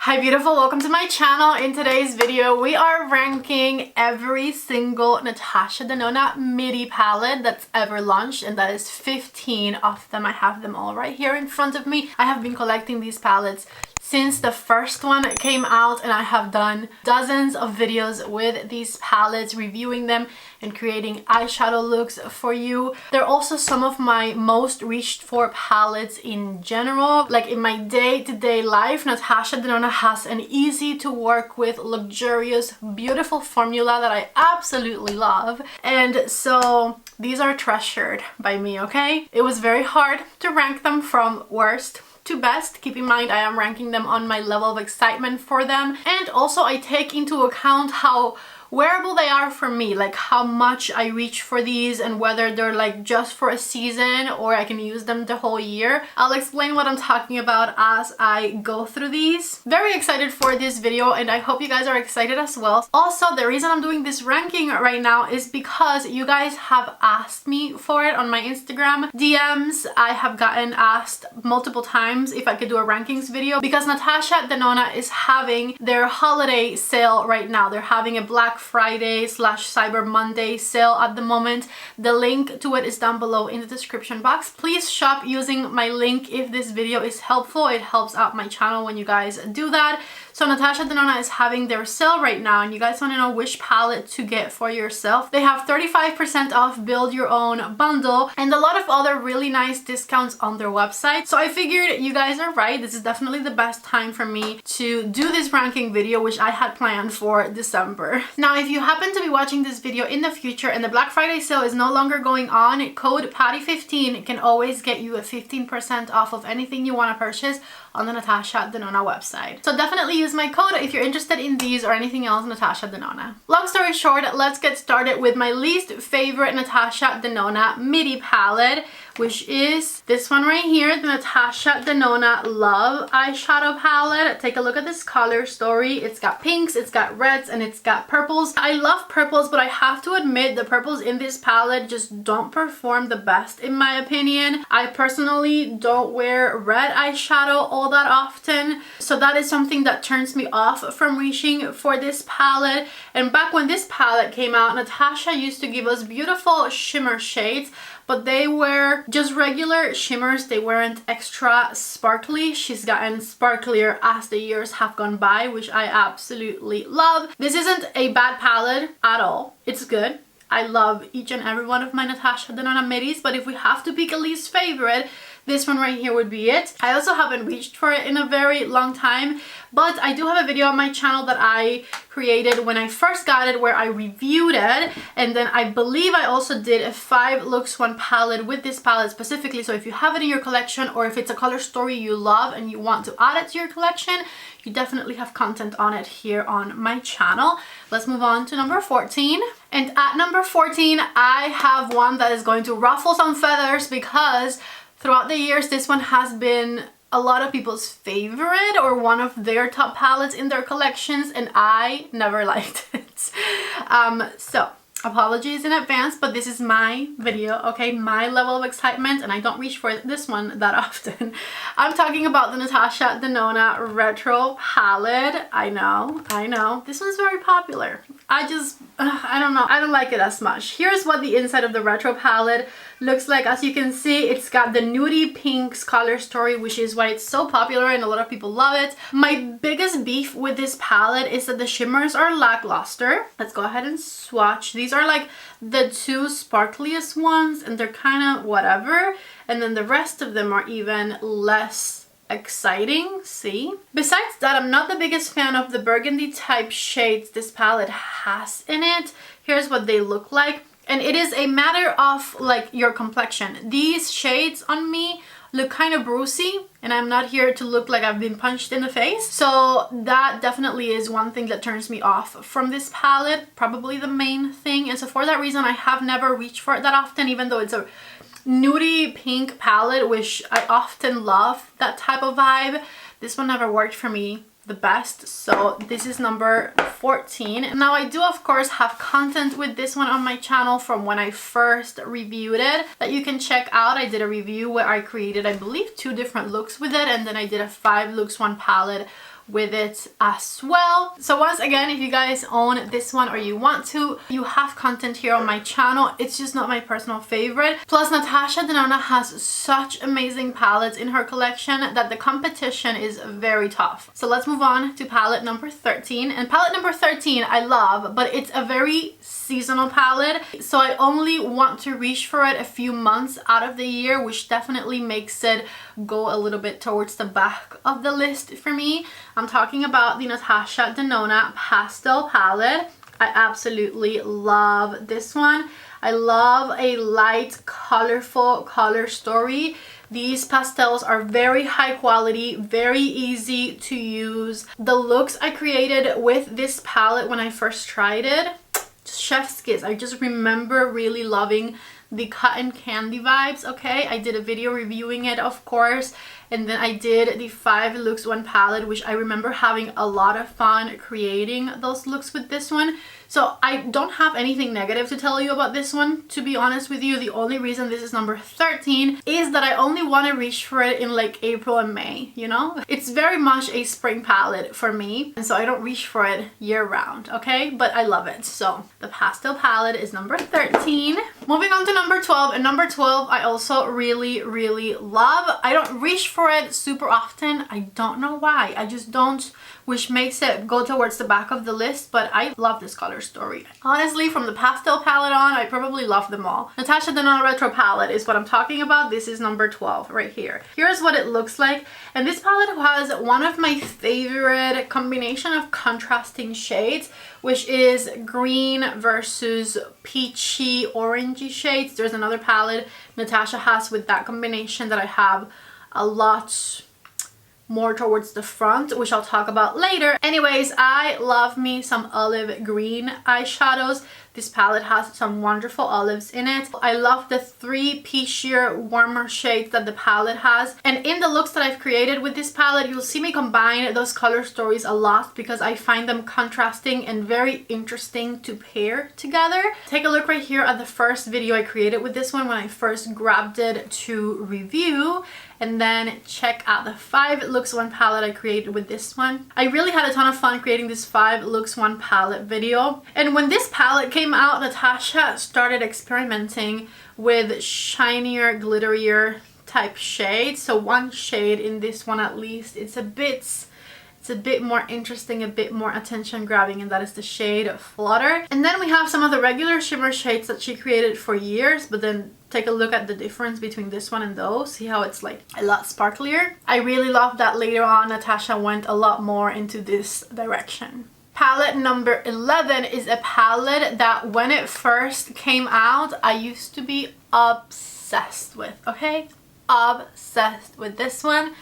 Hi beautiful, welcome to my channel. In today's video we are ranking every single Natasha Denona Midi palette that's ever launched, and that is 15 of them. I have them all right here in front of me. I have been collecting these palettes since the first one came out, and I have done dozens of videos with these palettes, reviewing them and creating eyeshadow looks for you. They're also some of my most reached for palettes in general. Like in my day-to-day life, Natasha Denona has an easy to work with, luxurious, beautiful formula that I absolutely love. And so these are treasured by me, okay? It was very hard to rank them from worst to best. Keep in mind I am ranking them on my level of excitement for them, and also I take into account how wearable they are for me, like how much I reach for these and whether they're like just for a season or I can use them the whole year. I'll explain what I'm talking about as I go through these. Very excited for this video, and I hope you guys are excited as well. Also, the reason I'm doing this ranking right now is because you guys have asked me for it on my Instagram DMs. I have gotten asked multiple times if I could do a rankings video because Natasha Denona is having their holiday sale right now. They're having a Black Friday / Cyber Monday sale at the moment. The link to it is down below in the description box. Please shop using my link if this video is helpful. It helps out my channel when you guys do that. So Natasha Denona is having their sale right now, and you guys want to know which palette to get for yourself. They have 35% off build your own bundle and a lot of other really nice discounts on their website. So I figured you guys are right. This is definitely the best time for me to do this ranking video, which I had planned for December. Now, if you happen to be watching this video in the future and the Black Friday sale is no longer going on, code PATTY15 can always get you a 15% off of anything you want to purchase on the Natasha Denona website. So definitely use my code if you're interested in these or anything else Natasha Denona. Long story short, let's get started with my least favorite Natasha Denona Midi palette, which is this one right here, the Natasha Denona Love eyeshadow palette. Take a look at this color story. It's got pinks, it's got reds, and it's got purples. I love purples, but I have to admit the purples in this palette just don't perform the best in my opinion. I personally don't wear red eyeshadow all that often, so that is something that turns me off from reaching for this palette. And back when this palette came out, Natasha used to give us beautiful shimmer shades, but they were just regular shimmers. They weren't extra sparkly. She's gotten sparklier as the years have gone by, which I absolutely love. This isn't a bad palette at all. It's good. I love each and every one of my Natasha Denona Midis, but if we have to pick a least favorite, this one right here would be it. I also haven't reached for it in a very long time, but I do have a video on my channel that I created when I first got it where I reviewed it, and then I believe I also did a 5 looks 1 palette with this palette specifically. So if you have it in your collection, or if it's a color story you love and you want to add it to your collection, you definitely have content on it here on my channel. Let's move on to number 14. And at number 14, I have one that is going to ruffle some feathers because throughout the years, this one has been a lot of people's favorite or one of their top palettes in their collections, and I never liked it. So apologies in advance, but this is my video, okay? My level of excitement, and I don't reach for this one that often. I'm talking about the Natasha Denona Retro palette. I know. This one's very popular. I don't know. I don't like it as much. Here's what the inside of the Retro palette looks like. As you can see, it's got the nudie pinks color story, which is why it's so popular and a lot of people love it. My biggest beef with this palette is that the shimmers are lackluster. Let's go ahead and swatch. These are like the 2 sparkliest ones, and they're kind of whatever, and then the rest of them are even less exciting. See, besides that, I'm not the biggest fan of the burgundy type shades this palette has in it. Here's what they look like, and it is a matter of like your complexion. These shades on me look kind of bruisey, and I'm not here to look like I've been punched in the face, so that definitely is one thing that turns me off from this palette, probably the main thing. And so for that reason, I have never reached for it that often, even though it's a nudie pink palette, which I often love that type of vibe. This one never worked for me the best, so this is number 14. Now I do of course have content with this one on my channel from when I first reviewed it that you can check out. I did a review where I created, I believe, 2 different looks with it, and then I did a 5 looks 1 palette with it as well. So once again, if you guys own this one or you want to, you have content here on my channel. It's just not my personal favorite. Plus, Natasha Denona has such amazing palettes in her collection that the competition is very tough. So let's move on to palette number 13. And palette number 13 I love, but it's a very seasonal palette, so I only want to reach for it a few months out of the year, which definitely makes it go a little bit towards the back of the list for me. I'm talking about the Natasha Denona Pastel Palette. I absolutely love this one. I love a light, colorful color story. These pastels are very high quality, very easy to use. The looks I created with this palette when I first tried it, chef's kiss. I just remember really loving the cotton candy vibes. Okay, I did a video reviewing it, of course, and then I did the 5 looks 1 palette, which I remember having a lot of fun creating those looks with this one. So I don't have anything negative to tell you about this one, to be honest with you. The only reason this is number 13 is that I only want to reach for it in like April and May, you know? It's very much a spring palette for me, and so I don't reach for it year round, okay? But I love it. So the pastel palette is number 13. Moving on to number 12, and number 12 I also really love. I don't reach for it super often. I don't know why. I just don't, which makes it go towards the back of the list, but I love this color story. Honestly, from the pastel palette on, I probably love them all. Natasha Denona Retro palette is what I'm talking about. This is number 12 right here. Here's what it looks like, and this palette has one of my favorite combination of contrasting shades, which is green versus peachy orangey shades. There's another palette Natasha has with that combination that I have a lot more towards the front, which I'll talk about later. Anyways, I love me some olive green eyeshadows. This palette has some wonderful olives in it. I love the 3 peachier, warmer shades that the palette has. And in the looks that I've created with this palette, you'll see me combine those color stories a lot because I find them contrasting and very interesting to pair together. Take a look right here at the first video I created with this one when I first grabbed it to review. And then check out the 5 looks 1 palette I created with this one. I really had a ton of fun creating this 5 looks 1 palette video. And when this palette came out, Natasha started experimenting with shinier, glitterier type shades. So one shade in this one at least, it's a bit more interesting, a bit more attention grabbing, and that is the shade Flutter. And then we have some of the regular shimmer shades that she created for years, but then take a look at the difference between this one and those. See how it's like a lot sparklier? I really love that later on Natasha went a lot more into this direction. Palette number 11 is a palette that when it first came out, I used to be obsessed with, okay? Obsessed with this one.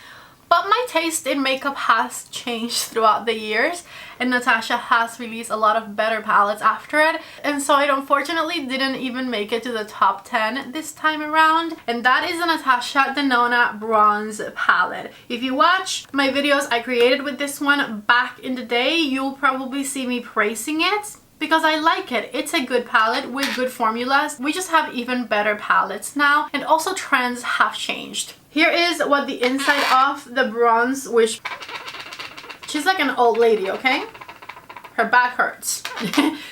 But my taste in makeup has changed throughout the years, and Natasha has released a lot of better palettes after it, and so it unfortunately didn't even make it to the top 10 this time around, and that is the Natasha Denona Bronze palette. If you watch my videos I created with this one back in the day, you'll probably see me praising it because I like it. It's a good palette with good formulas. We just have even better palettes now, and also trends have changed. Here is what the inside of the bronze, which she's like an old lady, okay? Her back hurts.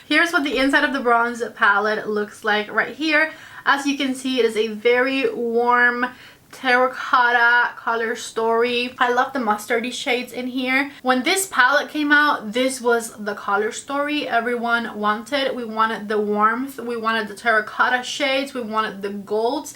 Here's what the inside of the bronze palette looks like right here. As you can see, it is a very warm terracotta color story. I love the mustardy shades in here. When this palette came out, this was the color story everyone wanted. We wanted the warmth, we wanted the terracotta shades, we wanted the golds,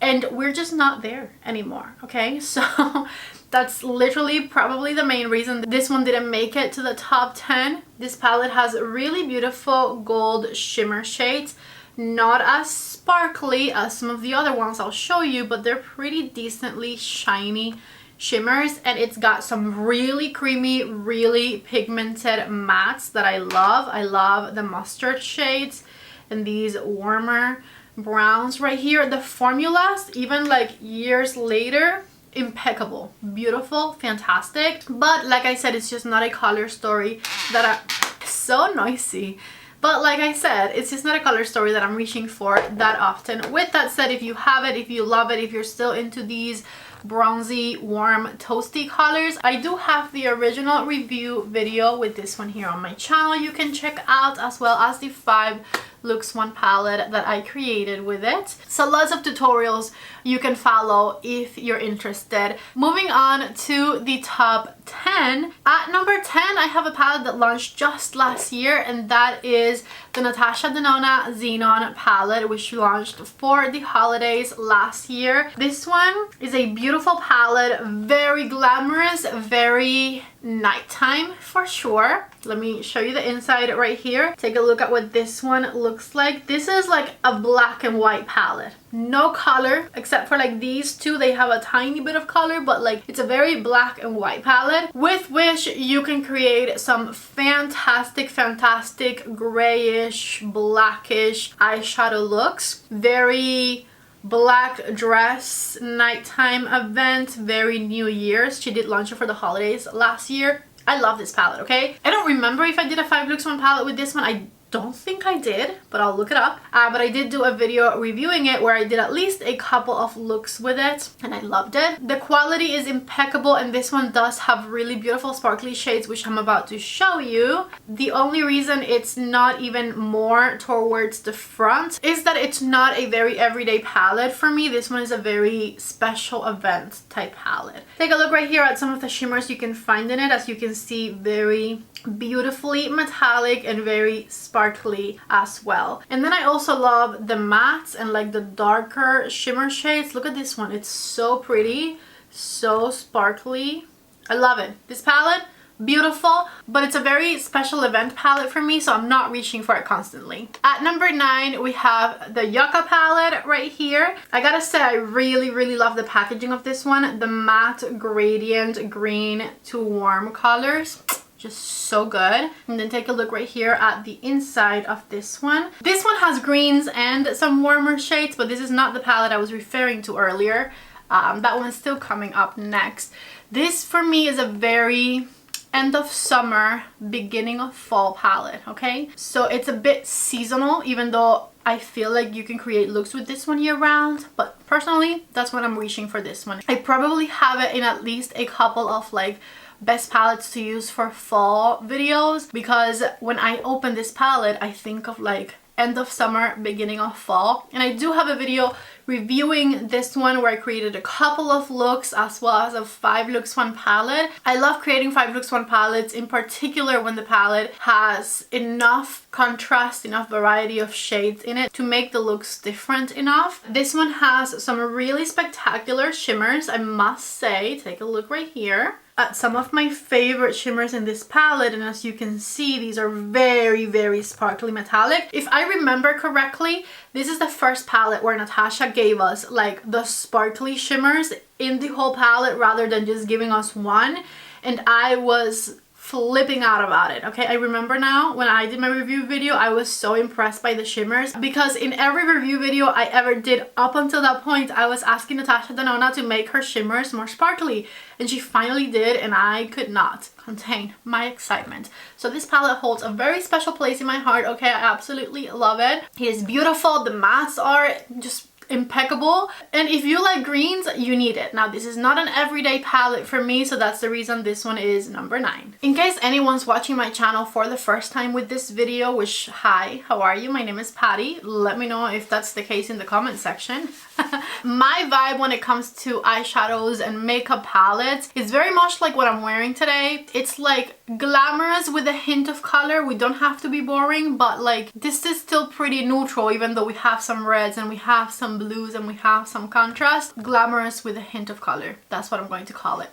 and we're just not there anymore, okay? So that's literally probably the main reason this one didn't make it to the top 10. This palette has really beautiful gold shimmer shades. Not as sparkly as some of the other ones I'll show you, but they're pretty decently shiny shimmers, and it's got some really creamy, really pigmented mattes that I love. I love the mustard shades and these warmer browns right here. The formulas, even like years later, impeccable, beautiful, fantastic. But like I said, it's just not a color story that I... So noisy. But like I said, it's just not a color story that I'm reaching for that often. With that said, if you have it, if you love it, if you're still into these bronzy, warm, toasty colors. I do have the original review video with this one here on my channel you can check out, as well as the 5 looks one palette that I created with it. So lots of tutorials you can follow if you're interested. Moving on to the top 10. At number 10, I have a palette that launched just last year, and that is the Natasha Denona Xenon palette, which launched for the holidays last year. This one is a beautiful palette, very glamorous, very nighttime for sure. Let me show you the inside right here. Take a look at what this one looks like. This is like a black and white palette. No color except for like these two. They have a tiny bit of color, but like it's a very black and white palette with which you can create some fantastic grayish, blackish eyeshadow looks. Very black dress, nighttime event, very New Year's. She did launch it for the holidays last year. I love this palette, okay? I don't remember if I did a 5 looks one palette with this one. I don't think I did, but I'll look it up. But I did do a video reviewing it where I did at least a couple of looks with it, and I loved it. The quality is impeccable, and this one does have really beautiful sparkly shades, which I'm about to show you. The only reason it's not even more towards the front is that it's not a very everyday palette for me. This one is a very special event type palette. Take a look right here at some of the shimmers you can find in it. As you can see, very beautifully metallic and very sparkly as well. And then I also love the mattes and like the darker shimmer shades. Look at this one. It's so pretty, so sparkly. I love it. This palette, beautiful, but it's a very special event palette for me, so I'm not reaching for it constantly. At number 9, we have the Yucca palette right here. I gotta say, I really love the packaging of this one. The matte gradient green to warm colors, just so good. And then take a look right here at the inside of this one. This one has greens and some warmer shades, but this is not the palette I was referring to earlier. That one's still coming up next. This for me is a very end of summer, beginning of fall palette, okay? So it's a bit seasonal, even though I feel like you can create looks with this one year round, but personally, that's what I'm reaching for this one. I probably have it in at least a couple of like best palettes to use for fall videos, because when I open this palette, I think of like end of summer, beginning of fall. And I do have a video reviewing this one where I created a couple of looks as well as a 5 looks one palette. I love creating 5 looks one palettes, in particular when the palette has enough contrast, enough variety of shades in it to make the looks different enough. This one has some really spectacular shimmers, I must say. Take a look right here at some of my favorite shimmers in this palette, and as you can see, these are very sparkly metallic. If I remember correctly, this is the first palette where Natasha gave us like the sparkly shimmers in the whole palette rather than just giving us one, and I was flipping out about it, okay? I remember now when I did my review video, I was so impressed by the shimmers, because in every review video I ever did up until that point, I was asking Natasha Denona to make her shimmers more sparkly, and she finally did, and I could not contain my excitement. So this palette holds a very special place in my heart, okay? I absolutely love it. It is beautiful. The mattes are just impeccable, and if you like greens, you need it. Now this is not an everyday palette for me, so that's the reason this one is number 9. In case anyone's watching my channel for the first time with this video, which hi, how are you? My name is Patty. Let me know if that's the case in the comment section. My vibe when it comes to eyeshadows and makeup palettes is very much like what I'm wearing today. It's like glamorous with a hint of color. We don't have to be boring, but like this is still pretty neutral, even though we have some reds and we have some blues and we have some contrast. Glamorous with a hint of color. That's what I'm going to call it.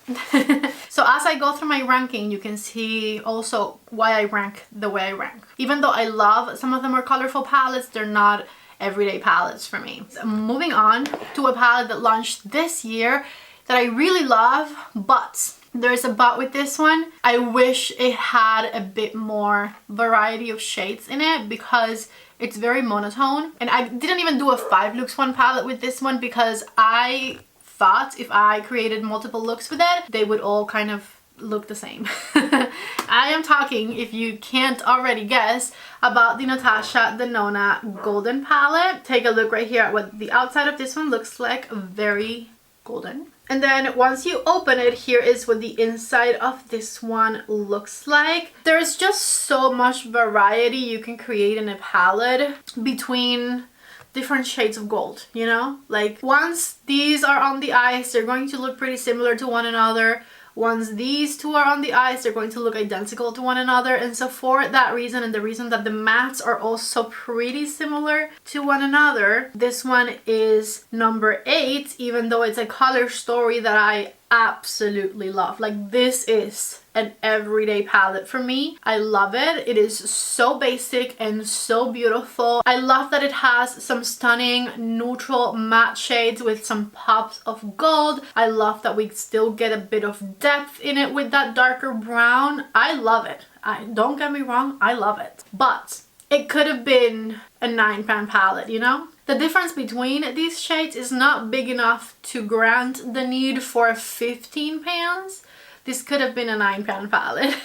So as I go through my ranking, you can see also why I rank the way I rank. Even though I love some of the more colorful palettes, they're not everyday palettes for me. So moving on to a palette that launched this year that I really love, but there's a but with this one. I wish it had a bit more variety of shades in it, because it's very monotone. And I didn't even do a 5 looks one palette with this one, because I thought if I created multiple looks with it, they would all kind of look the same. I am talking, if you can't already guess, about the Natasha Denona Golden palette. Take a look right here at what the outside of this one looks like. Very golden. And then once you open it, here is what the inside of this one looks like. There's just so much variety you can create in a palette between different shades of gold, you know? Like once these are on the eyes, they're going to look pretty similar to one another. Once these two are on the eyes, they're going to look identical to one another. And so for that reason, and the reason that the mattes are also pretty similar to one another, this one is number 8, even though it's a color story that I absolutely love. Like this is an everyday palette for me. I love it. It is so basic and so beautiful. I love that it has some stunning neutral matte shades with some pops of gold. I love that we still get a bit of depth in it with that darker brown. I love it. Don't get me wrong, I love it. But it could have been a £9 palette, you know? The difference between these shades is not big enough to grant the need for £15. This could have been a £9 palette.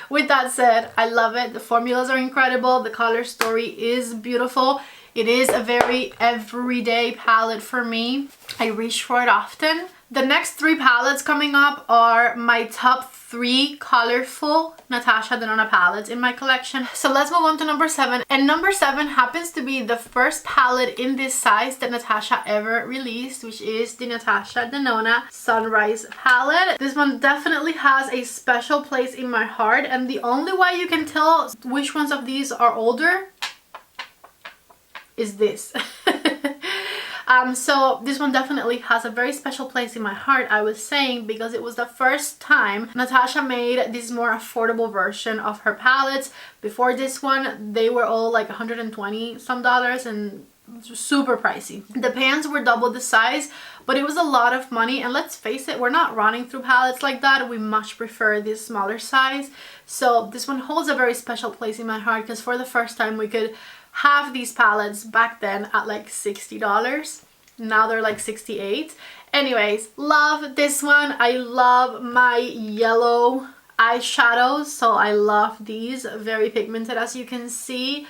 With that said, I love it. The formulas are incredible. The color story is beautiful. It is a very everyday palette for me. I reach for it often. The next 3 palettes coming up are my top 3 colorful Natasha Denona palettes in my collection. So let's move on to number 7. And number 7 happens to be the first palette in this size that Natasha ever released, which is the Natasha Denona Sunrise palette. This one definitely has a special place in my heart, and the only way you can tell which ones of these are older is this. So this one definitely has a very special place in my heart, I was saying, because it was the first time Natasha made this more affordable version of her palettes. Before this one, they were all like $120 some and super pricey. The pans were double the size, but it was a lot of money, and let's face it, we're not running through palettes like that. We much prefer this smaller size. So this one holds a very special place in my heart because for the first time we could have these palettes back then at like $60. Now they're like $68. Anyways, love this one. I love my yellow eyeshadows, so I love these. Very pigmented, as you can see.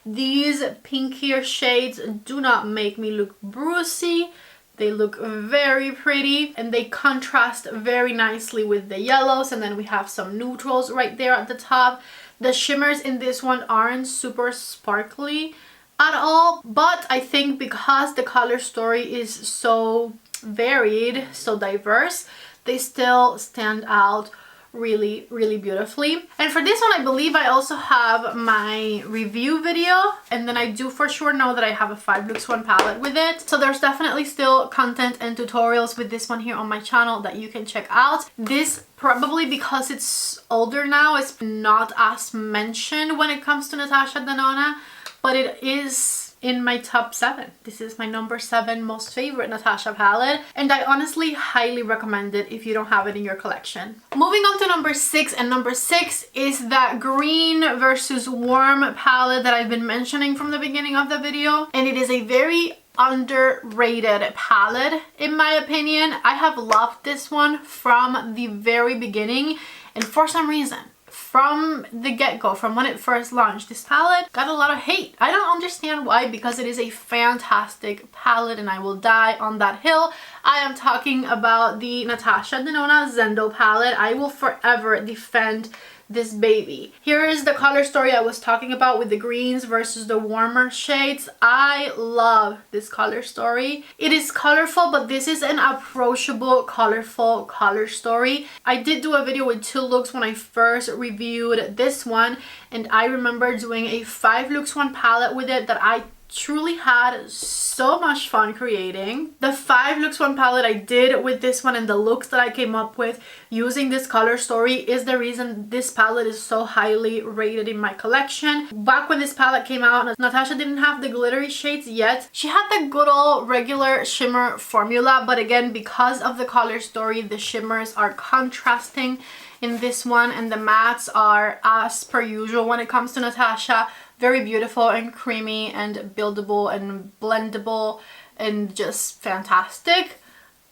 These pinkier shades do not make me look bruisey. They look very pretty and they contrast very nicely with the yellows, and then we have some neutrals right there at the top. The shimmers in this one aren't super sparkly at all, but I think because the color story is so varied, so diverse, they still stand out really, really beautifully. And for this one, I believe I also have my review video, and then I do for sure know that I have a 5 Lux 1 palette with it. So there's definitely still content and tutorials with this one here on my channel that you can check out. This, probably because it's older now, is not as mentioned when it comes to Natasha Denona, but it is in my top 7. This is my number 7 most favorite Natasha palette, and I honestly highly recommend it if you don't have it in your collection. Moving on to number 6, and number 6 is that green versus warm palette that I've been mentioning from the beginning of the video, and it is a very underrated palette in my opinion. I have loved this one from the very beginning, and for some reason, from the get-go, from when it first launched, this palette got a lot of hate. I don't understand why, because it is a fantastic palette and I will die on that hill. I am talking about the Natasha Denona Zendo palette. I will forever defend this baby. Here is the color story I was talking about with the greens versus the warmer shades. I love this color story. It is colorful, but this is an approachable, colorful color story. I did do a video with 2 looks when I first reviewed this one, and I remember doing a 5 Lux 1 palette with it that I truly had so much fun creating. The 5 Lux 1 palette I did with this one and the looks that I came up with using this color story is the reason this palette is so highly rated in my collection. Back when this palette came out, Natasha didn't have the glittery shades yet. She had the good old regular shimmer formula, but again, because of the color story, the shimmers are contrasting in this one, and the mattes are, as per usual when it comes to Natasha, very beautiful and creamy and buildable and blendable and just fantastic.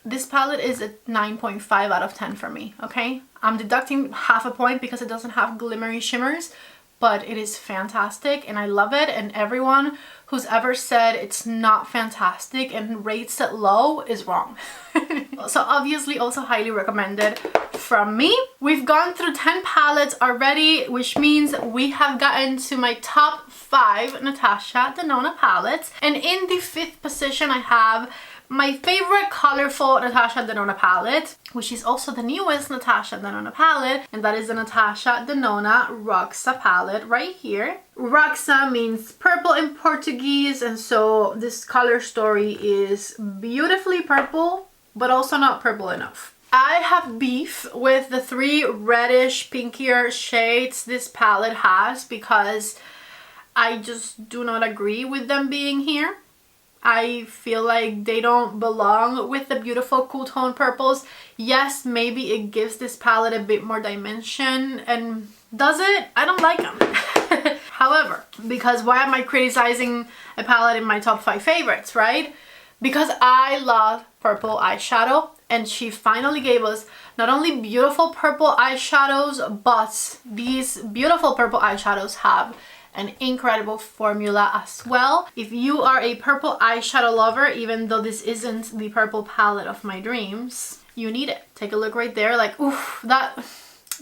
This palette is a 9.5 out of 10 for me, okay? I'm deducting half a point because it doesn't have glimmery shimmers, but it is fantastic and I love it, and everyone who's ever said it's not fantastic and rates it low is wrong. So obviously also highly recommended from me. We've gone through 10 palettes already, which means we have gotten to my top 5 Natasha Denona palettes, and in the 5th position I have my favorite colorful Natasha Denona palette, which is also the newest Natasha Denona palette, and that is the Natasha Denona Roxa palette right here. Roxa means purple in Portuguese, and so this color story is beautifully purple, but also not purple enough. I have beef with the 3 reddish pinkier shades this palette has because I just do not agree with them being here. I feel like they don't belong with the beautiful cool tone purples. Yes, maybe it gives this palette a bit more dimension, and does it? I don't like them. However, because why am I criticizing a palette in my top 5 favorites, right? Because I love purple eyeshadow, and she finally gave us not only beautiful purple eyeshadows, but these beautiful purple eyeshadows have an incredible formula as well. If you are a purple eyeshadow lover, even though this isn't the purple palette of my dreams, you need it. Take a look right there, like, oof, that,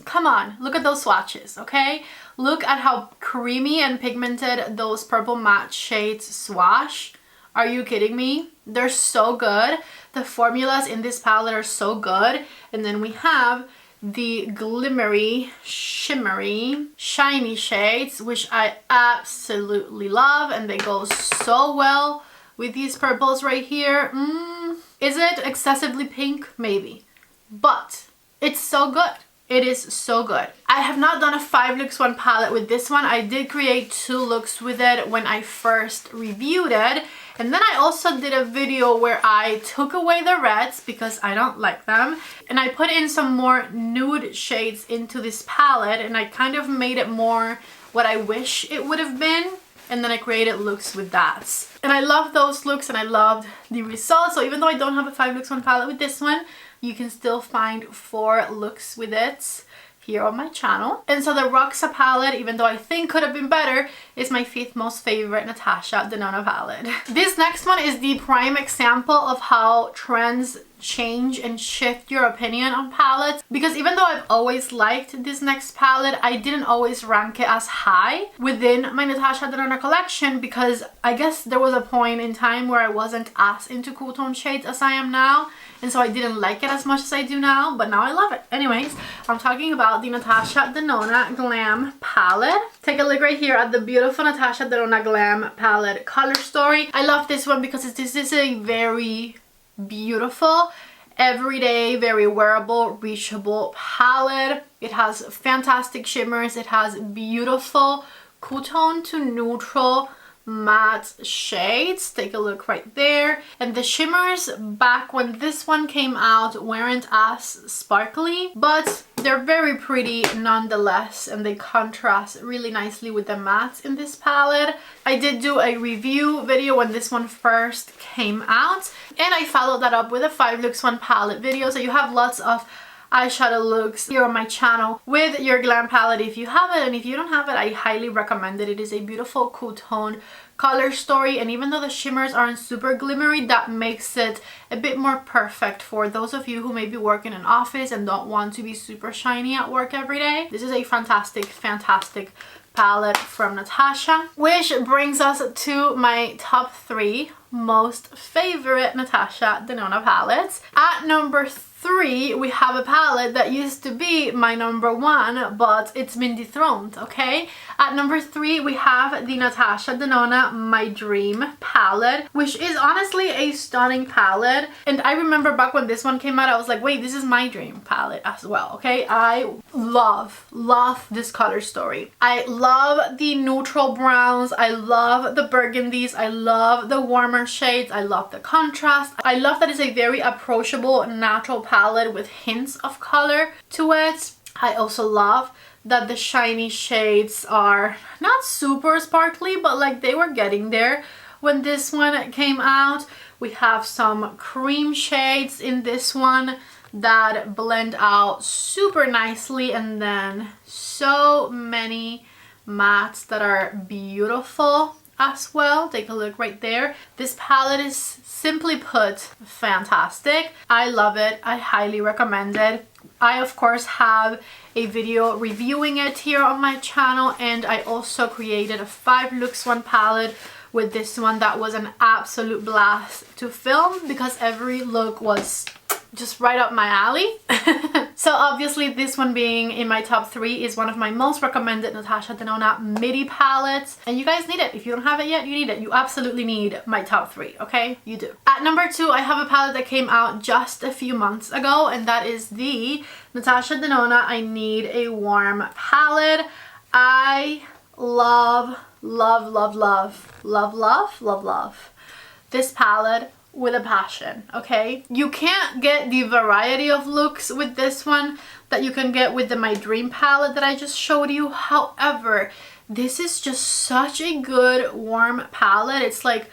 come on, look at those swatches, okay? Look at how creamy and pigmented those purple matte shades swatch. Are you kidding me? They're so good. The formulas in this palette are so good. And then we have the glimmery, shimmery, shiny shades, which I absolutely love, and they go so well with these purples right here. Is it excessively pink? Maybe, but it's so good. It is so good. I have not done a 5 looks 1 palette with this one. I did create 2 looks with it when I first reviewed it, and then I also did a video where I took away the reds because I don't like them, and I put in some more nude shades into this palette, and I kind of made it more what I wish it would have been, and then I created looks with that. And I love those looks, and I loved the results. So even though I don't have a 5 looks 1 palette with this one, you can still find 4 looks with it here on my channel. And so the Roxa palette, even though I think could have been better, is my 5th most favorite Natasha Denona palette. This next one is the prime example of how trends change and shift your opinion on palettes, because even though I've always liked this next palette, I didn't always rank it as high within my Natasha Denona collection, because I guess there was a point in time where I wasn't as into cool tone shades as I am now, and so I didn't like it as much as I do now, but now I love it. Anyways, I'm talking about the Natasha Denona Glam palette. Take a look right here at the beautiful Natasha Denona Glam palette color story. I love this one because this is a very beautiful, everyday, very wearable, reachable palette. It has fantastic shimmers. It has beautiful cool tone to neutral matte shades. Take a look right there. And the shimmers back when this one came out weren't as sparkly, but they're very pretty nonetheless, and they contrast really nicely with the mattes in this palette. I did do a review video when this one first came out, and I followed that up with a 5 looks 1 palette video, so you have lots of eyeshadow looks here on my channel with your glam palette if you have it, and if you don't have it, I highly recommend it. It is a beautiful cool tone color story, and even though the shimmers aren't super glimmery, that makes it a bit more perfect for those of you who maybe work in an office and don't want to be super shiny at work every day. This is a fantastic palette from Natasha, which brings us to my top 3 most favorite Natasha Denona palettes. At number 3, we have a palette that used to be my number 1, but it's been dethroned, okay? At number 3, we have the Natasha Denona My Dream palette, which is honestly a stunning palette. And I remember back when this one came out, I was like, wait, this is my dream palette as well, okay? I love this color story. I love the neutral browns. I love the burgundies. I love the warmer shades. I love the contrast. I love that it's a very approachable, natural palette with hints of color to it. I also love that the shiny shades are not super sparkly, but like they were getting there when this one came out. We have some cream shades in this one that blend out super nicely, and then so many mattes that are beautiful as well. Take a look right there. This palette is, simply put, fantastic. I love it. I highly recommend it. I of course have a video reviewing it here on my channel, and I also created a 5 looks 1 palette with this one that was an absolute blast to film because every look was just right up my alley. So obviously this one being in my top 3 is one of my most recommended Natasha Denona Midi palettes, and you guys need it. If you don't have it yet, you need it. You absolutely need my top 3, okay? You do. At number 2, I have a palette that came out just a few months ago, and that is the Natasha Denona I Need a Warm palette. I love this palette with a passion, okay? You can't get the variety of looks with this one that you can get with the My Dream palette that I just showed you. However, this is just such a good warm palette. It's like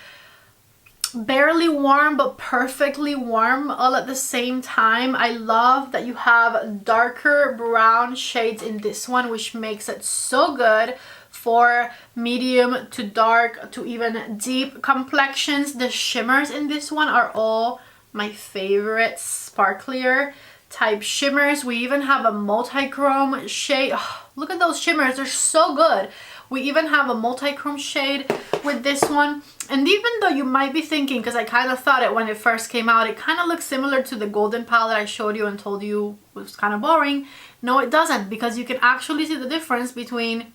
barely warm but perfectly warm all at the same time. I love that you have darker brown shades in this one, which makes it so good for medium to dark to even deep complexions. The shimmers in this one are all my favorite sparklier type shimmers. We even have a multi-chrome shade. Oh, look at those shimmers, they're so good. We even have a multi-chrome shade with this one. And even though you might be thinking, because I kind of thought it when it first came out, it kind of looks similar to the golden palette I showed you and told you was kind of boring. No, it doesn't, because you can actually see the difference between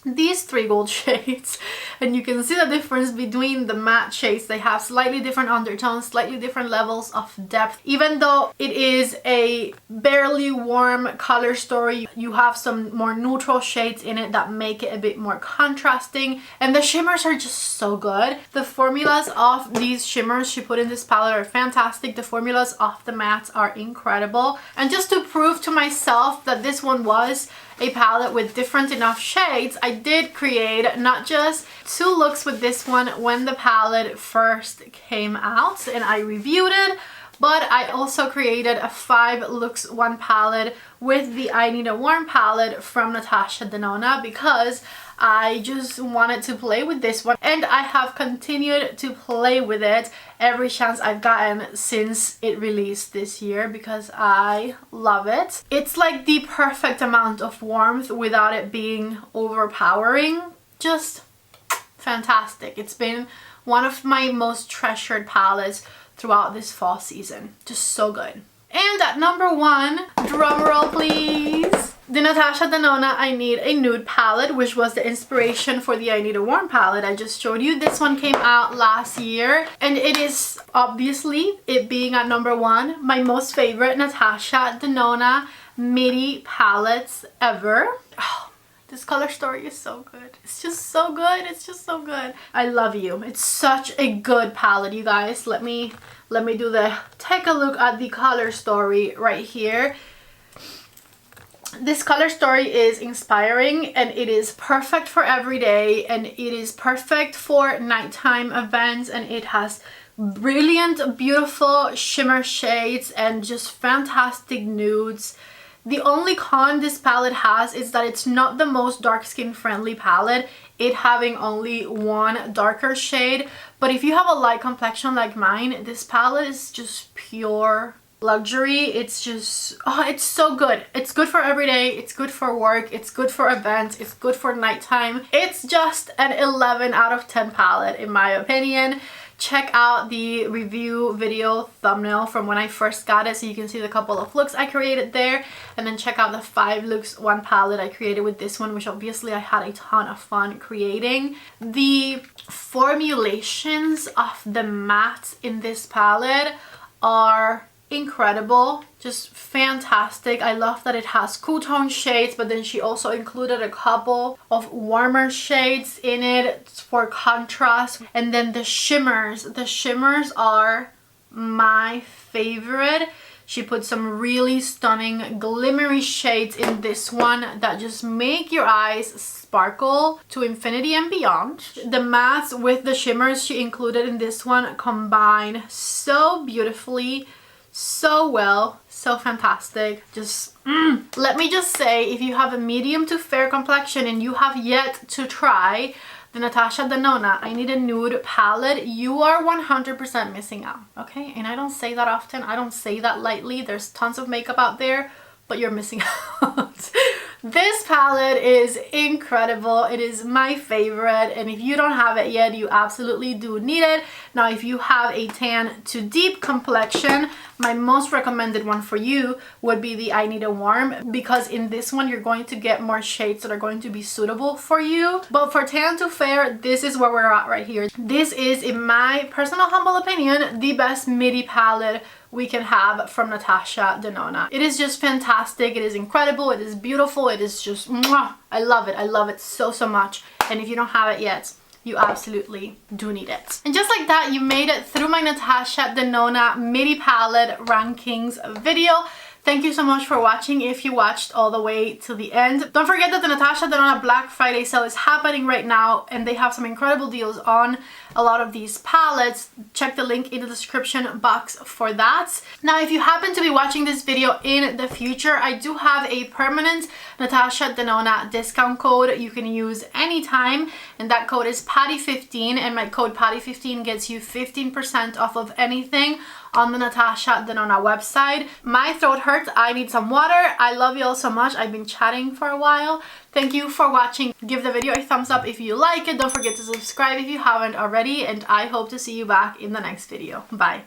these 3 gold shades, and you can see the difference between the matte shades. They have slightly different undertones, slightly different levels of depth. Even though it is a barely warm color story, you have some more neutral shades in it that make it a bit more contrasting, and the shimmers are just so good. The formulas of these shimmers she put in this palette are fantastic. The formulas of the mattes are incredible, and just to prove to myself that this one was a palette with different enough shades, I did create not just 2 looks with this one when the palette first came out and I reviewed it, but I also created a 5 looks 1 palette with the I Need a Warm palette from Natasha Denona because I just wanted to play with this one, and I have continued to play with it every chance I've gotten since it released this year because I love it. It's like the perfect amount of warmth without it being overpowering. Just fantastic. It's been one of my most treasured palettes throughout this fall season. Just so good. And at number 1, drumroll please, the Natasha Denona I Need a Nude palette, which was the inspiration for the I Need a Warm palette I just showed you. This one came out last year, and it is obviously, it being at number 1, my most favorite Natasha Denona Midi palettes ever. Oh, this color story is so good. It's just so good. It's just so good. I love you. It's such a good palette, you guys. Let me do the, take a look at the color story right here. This color story is inspiring, and it is perfect for every day, and it is perfect for nighttime events, and it has brilliant, beautiful shimmer shades and just fantastic nudes. The only con this palette has is that it's not the most dark skin friendly palette, it having only 1 darker shade. But if you have a light complexion like mine, this palette is just pure luxury. It's just, oh, it's so good. It's good for every day, it's good for work, it's good for events, it's good for nighttime. It's just an 11 out of 10 palette in my opinion. Check out the review video thumbnail from when I first got it so you can see the couple of looks I created there, and then check out the 5 looks 1 palette I created with this one, which obviously I had a ton of fun creating. The formulations of the mattes in this palette are incredible, just fantastic. I love that it has cool tone shades, but then she also included a couple of warmer shades in it for contrast. And then the shimmers are my favorite. She put some really stunning glimmery shades in this one that just make your eyes sparkle to infinity and beyond. The mattes with the shimmers she included in this one combine so beautifully so well, so fantastic. Just let me just say, if you have a medium to fair complexion and you have yet to try the Natasha Denona I Need a Nude palette, you are 100% missing out, okay? And I don't say that often, I don't say that lightly. There's tons of makeup out there, but you're missing out. This palette is incredible. It is my favorite, and if you don't have it yet, you absolutely do need it. Now, if you have a tan to deep complexion, my most recommended one for you would be the I Need a Warm, because in this one you're going to get more shades that are going to be suitable for you. But for tan to fair, this is where we're at right here. This is, in my personal humble opinion, the best midi palette we can have from Natasha Denona. It is just fantastic. It is incredible. It is beautiful. It is just mwah. I love it. I love it so much. And if you don't have it yet, you absolutely do need it. And just like that, you made it through my Natasha Denona midi palette rankings video. Thank you so much for watching if you watched all the way to the end. Don't forget that the Natasha Denona Black Friday sale is happening right now, and they have some incredible deals on a lot of these palettes. Check the link in the description box for that. Now, if you happen to be watching this video in the future, I do have a permanent Natasha Denona discount code you can use anytime, and that code is PATTY15, and my code PATTY15 gets you 15% off of anything on the Natasha Denona website. My throat hurts. I need some water. I love you all so much. I've been chatting for a while. Thank you for watching. Give the video a thumbs up if you like it. Don't forget to subscribe if you haven't already, and I hope to see you back in the next video. Bye.